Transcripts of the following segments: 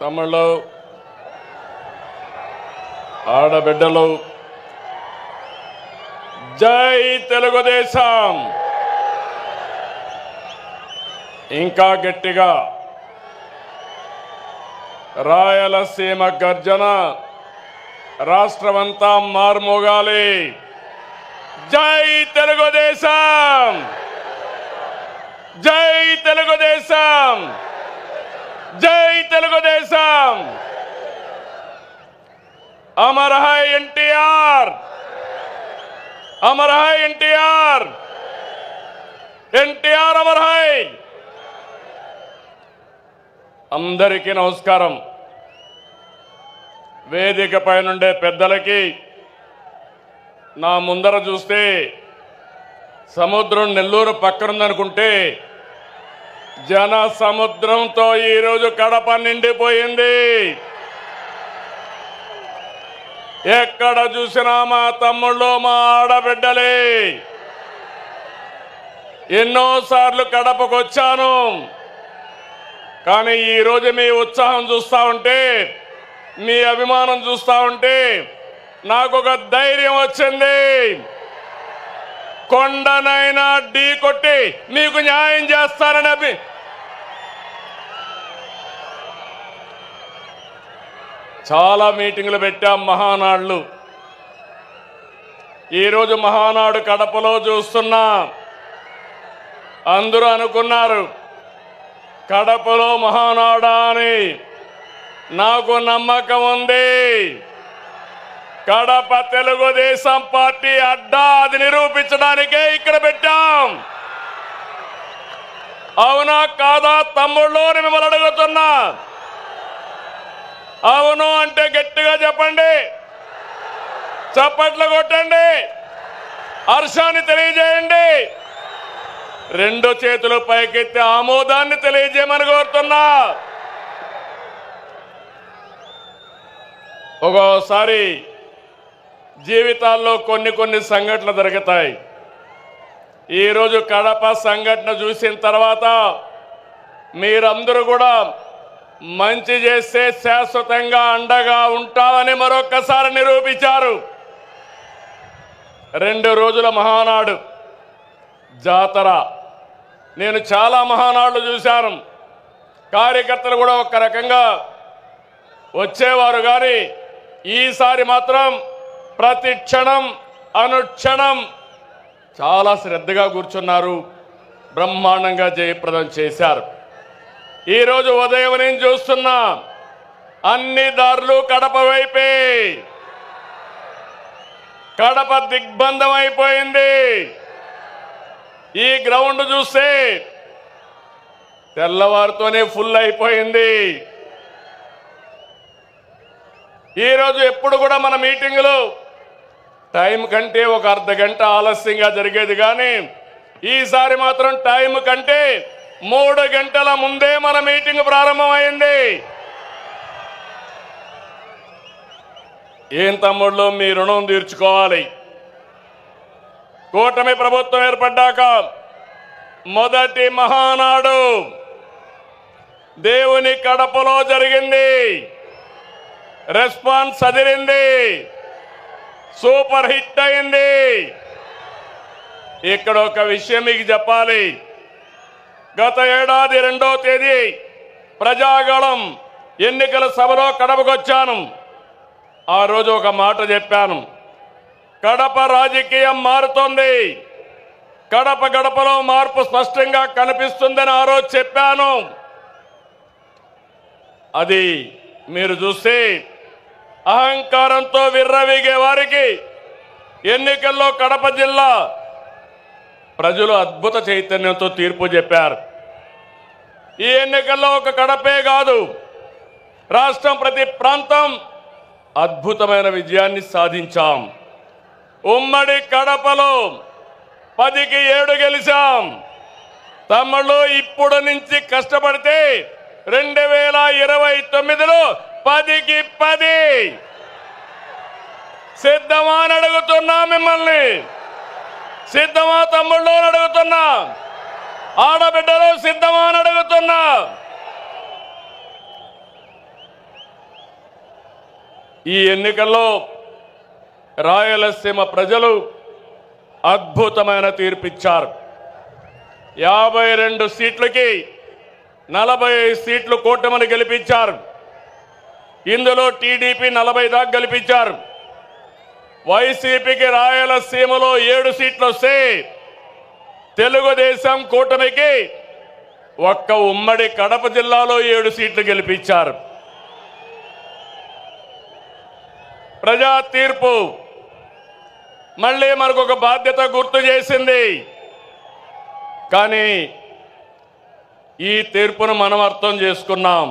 తమ్ముళ్ళు, ఆడబిడ్డలు, జై తెలుగుదేశం. ఇంకా గట్టిగా రాయలసీమ గర్జన రాష్ట్రమంతా మార్మోగాలి. జై తెలుగుదేశం, జై తెలుగుదేశం, జై Telugu Desam. Amar high NTR, Amar high NTR, NTR Amar high. అందరికీ నమస్కారం. వేదిక పైనుండే పెద్దలకి, నా ముందర చూస్తే సముద్రం నెల్లూరు పక్కనుందనుకుంటే జన సముద్రంతో ఈరోజు కడప నిండిపోయింది. ఎక్కడ చూసినా మా తమ్ముళ్ళు, మా ఆడబిడ్డలే. ఎన్నోసార్లు కడపకు వచ్చాను, కానీ ఈరోజు మీ ఉత్సాహం చూస్తా ఉంటే, మీ అభిమానం చూస్తా ఉంటే నాకు ఒక ధైర్యం వచ్చింది. కొండనైనా ఢీ కొట్టి మీకు న్యాయం చేస్తానని చాలా మీటింగులు పెట్టాం, మహానాడులు. ఈరోజు మహానాడు కడపలో చూస్తున్నా. అందరూ అనుకున్నారు కడపలో మహానాడా అని. నాకు నమ్మకం ఉంది. కడప తెలుగుదేశం పార్టీ అడ్డా, అది నిరూపించడానికే ఇక్కడ పెట్టాం. అవునా కాదా తమ్ముళ్ళు అని మిమ్మల్ని అడుగుతున్నా. అవును అంటే గట్టిగా చెప్పండి, చప్పట్లు కొట్టండి, హర్షాన్ని తెలియజేయండి. రెండు చేతులు పైకెత్తి ఆమోదాన్ని తెలియజేయమని కోరుతున్నా. ఒక్కోసారి జీవితాల్లో కొన్ని సంఘటనలు జరుగుతాయి. ఈరోజు కడప సంఘటన చూసిన తర్వాత మీరందరూ కూడా మంచి చేస్తే శాశ్వతంగా అండగా ఉంటామని మరొక్కసారి నిరూపించారు. 2 రోజుల మహానాడు జాతర. నేను చాలా మహానాడులు చూశాను. కార్యకర్తలు కూడా ఒక రకంగా వచ్చేవారు, కానీ ఈసారి మాత్రం ప్రతి క్షణం అనుక్షణం చాలా శ్రద్ధగా కూర్చున్నారు. బ్రహ్మాండంగా జయప్రదం చేశారు. ఈరోజు ఉదయం నేను చూస్తున్నా, అన్ని దారులు కడప వైపే. కడప దిగ్బంధం అయిపోయింది. ఈ గ్రౌండ్ చూస్తే తెల్లవారితోనే ఫుల్ అయిపోయింది. ఈరోజు ఎప్పుడు కూడా మన మీటింగులు టైం కంటే ఒక అర్ధగంట ఆలస్యంగా జరిగేది, కానీ ఈసారి మాత్రం టైం కంటే 3 గంటల ముందే మన మీటింగ్ ప్రారంభమైంది. ఏం తమ్ముళ్ళు, మీ రుణం తీర్చుకోవాలి. కూటమి ప్రభుత్వం ఏర్పడ్డాక మొదటి మహానాడు దేవుని కడపలో జరిగింది. రెస్పాన్స్ అదిరింది, సూపర్ హిట్ అయింది. ఇక్కడ ఒక విషయం మీకు చెప్పాలి. గత ఏడాది 2వ తేదీ ప్రజాగళం ఎన్నికల సభలో కడపకు వచ్చాను. ఆ రోజు ఒక మాట చెప్పాను, కడప రాజకీయం మారుతోంది, కడప గడపలో మార్పు స్పష్టంగా కనిపిస్తుందని ఆ రోజు చెప్పాను. అది మీరు చూస్తే అహంకారంతో విర్రవీగే వారికి ఎన్నికల్లో కడప జిల్లా ప్రజలు అద్భుత చైతన్యంతో తీర్పు చెప్పారు. ఈ ఎన్నికల్లో ఒక కడపే కాదు, రాష్ట్రం ప్రతి ప్రాంతం అద్భుతమైన విజయాన్ని సాధించాం. ఉమ్మడి కడపలో 10కి 7 గెలిచాం. తమ్ముళ్ళు, ఇప్పుడు నుంచి కష్టపడితే 2029లో 10కి 10. సిద్ధమా అని అడుగుతున్నా మిమ్మల్ని. సిద్ధమా తమ్ముళ్ళు అని అడుగుతున్నా. ఆడబిడ్డలు సిద్ధమా అని అడుగుతున్నా. ఈ ఎన్నికల్లో రాయలసీమ ప్రజలు అద్భుతమైన తీర్పిచ్చారు. 52 సీట్లకి 45 సీట్లు కూటమిని గెలిపించారు. ఇందులో టీడీపీ 40 దాకా గెలిపించారు. వైసీపీకి రాయలసీమలో 7 సీట్లు వస్తే తెలుగుదేశం కూటమికి ఒక్క ఉమ్మడి కడప జిల్లాలో 7 సీట్లు గెలిపించారు. ప్రజా తీర్పు మళ్ళీ మనకు ఒక బాధ్యత గుర్తు చేసింది. కానీ ఈ తీర్పును మనం అర్థం చేసుకున్నాం.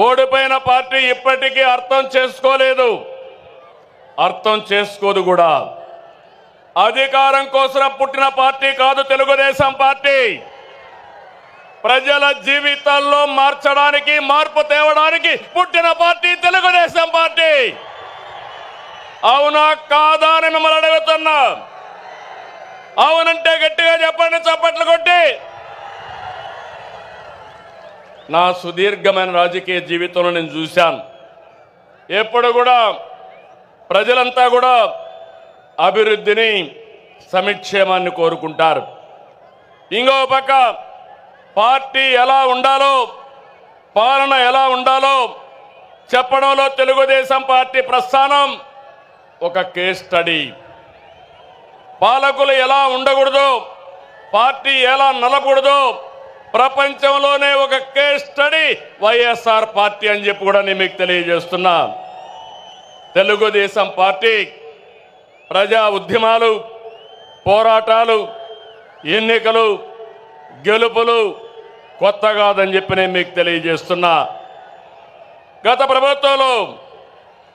ఓడిపోయిన పార్టీ ఇప్పటికీ అర్థం చేసుకోలేదు, అర్థం చేసుకోదు కూడా. అధికారం కోసం పుట్టిన పార్టీ కాదు తెలుగుదేశం పార్టీ. ప్రజల జీవితాల్లో మార్చడానికి, మార్పు తేవడానికి పుట్టిన పార్టీ తెలుగుదేశం పార్టీ. అవునా కాదా అని మిమ్మల్ని అడుగుతున్నా. అవునంటే గట్టిగా చెప్పండి, చప్పట్లు కొట్టి. నా సుదీర్ఘమైన రాజకీయ జీవితంలో నేను చూశాను, ఎప్పుడు కూడా ప్రజలంతా కూడా అభివృద్ధిని, సంక్షేమాన్ని కోరుకుంటారు. ఇంకో పక్క పార్టీ ఎలా ఉండాలో, పాలన ఎలా ఉండాలో చెప్పడంలో తెలుగుదేశం పార్టీ ప్రస్థానం ఒక కేస్ స్టడీ. పాలకులు ఎలా ఉండకూడదు, పార్టీ ఎలా నలపకూడదు ప్రపంచంలోనే ఒక కేస్ స్టడీ వైఎస్ఆర్ పార్టీ అని చెప్పి కూడా నేను మీకు తెలియజేస్తున్నా. తెలుగుదేశం పార్టీ ప్రజా ఉద్యమాలు, పోరాటాలు, ఎన్నికలు, గెలుపులు కొత్త కాదని చెప్పి నేను మీకు తెలియజేస్తున్నా. గత ప్రభుత్వంలో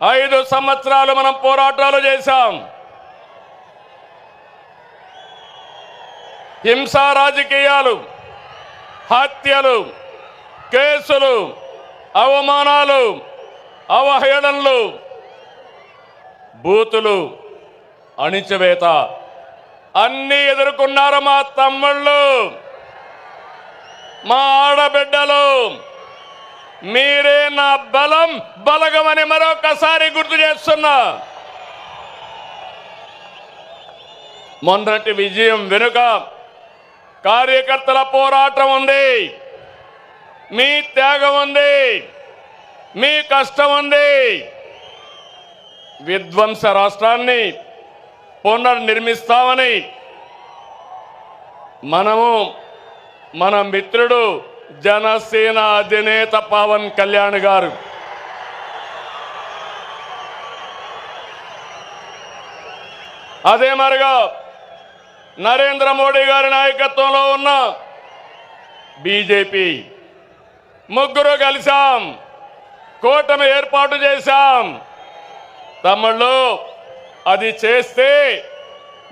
5 సంవత్సరాలు మనం పోరాటాలు చేశాం. హింసా రాజకీయాలు, హత్యలు, కేసులు, అవమానాలు, అవహేళనలు, బూతులు, అణిచివేత అన్నీ ఎదుర్కొన్నారు మా తమ్ముళ్ళు, మా ఆడబిడ్డలు. మీరే నా బలం, బలగమని మరొకసారి గుర్తు చేస్తున్నా. మొన్నటి విజయం వెనుక కార్యకర్తల పోరాటం ఉంది, మీ త్యాగం ఉంది, మీ కష్టం ఉంది. విధ్వంస రాష్ట్రాన్ని పునర్నిర్మిస్తామని మన మిత్రుడు జనసేన అధినేత పవన్ కళ్యాణ్ గారు అదే మరిగా నరేంద్ర మోడీ గారి నాయకత్వంలో ఉన్న బీజేపీ ముగ్గురు కలిసాం, కూటమి ఏర్పాటు చేశాం. తమ్ముళ్ళు, అది చేస్తే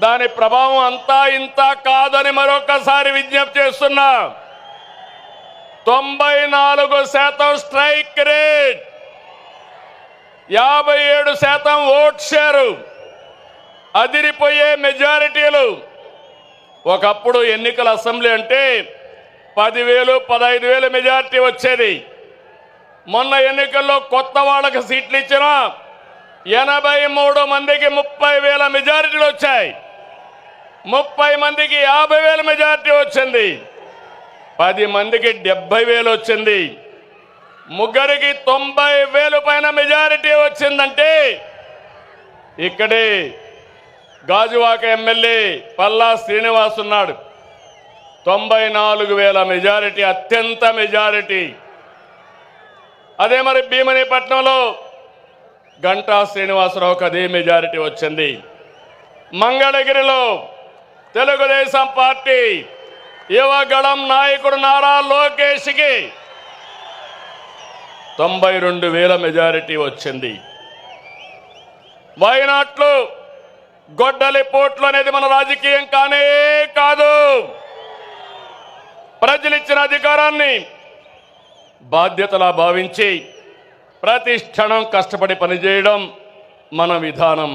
దాని ప్రభావం అంతా ఇంత కాదని మరొకసారి విజ్ఞప్తి చేస్తున్నా. 94% స్ట్రైక్ రేట్, 57% ఓట్ షేరు, అదిరిపోయే మెజారిటీలు. ఒకప్పుడు ఎన్నికల అసెంబ్లీ అంటే 10,000, 15,000 మెజారిటీ వచ్చేది. మొన్న ఎన్నికల్లో కొత్త వాళ్ళకి సీట్లు ఇచ్చిన 83 మందికి 30,000 మెజారిటీలు వచ్చాయి. 30 మందికి 50,000 మెజారిటీ వచ్చింది. 10 మందికి 70,000 వచ్చింది. ముగ్గురికి 90,000 పైన మెజారిటీ వచ్చిందంటే ఇక్కడే గాజువాక ఎమ్మెల్యే పల్లా శ్రీనివాస్ ఉన్నాడు. 94,000 మెజారిటీ, అత్యంత మెజారిటీ. అదే మరి భీమనిపట్నంలో గంటా శ్రీనివాసరావుకి అదే మెజారిటీ వచ్చింది. మంగళగిరిలో తెలుగుదేశం పార్టీ యువగళం నాయకుడు నారా లోకేష్కి 92,000 మెజారిటీ వచ్చింది. వయనాట్లో గొడ్డలి పోట్లు అనేది మన రాజకీయం కానే కాదు. ప్రజలిచ్చిన అధికారాన్ని బాధ్యతలా భావించి ప్రతి క్షణం కష్టపడి పనిచేయడం మన విధానం.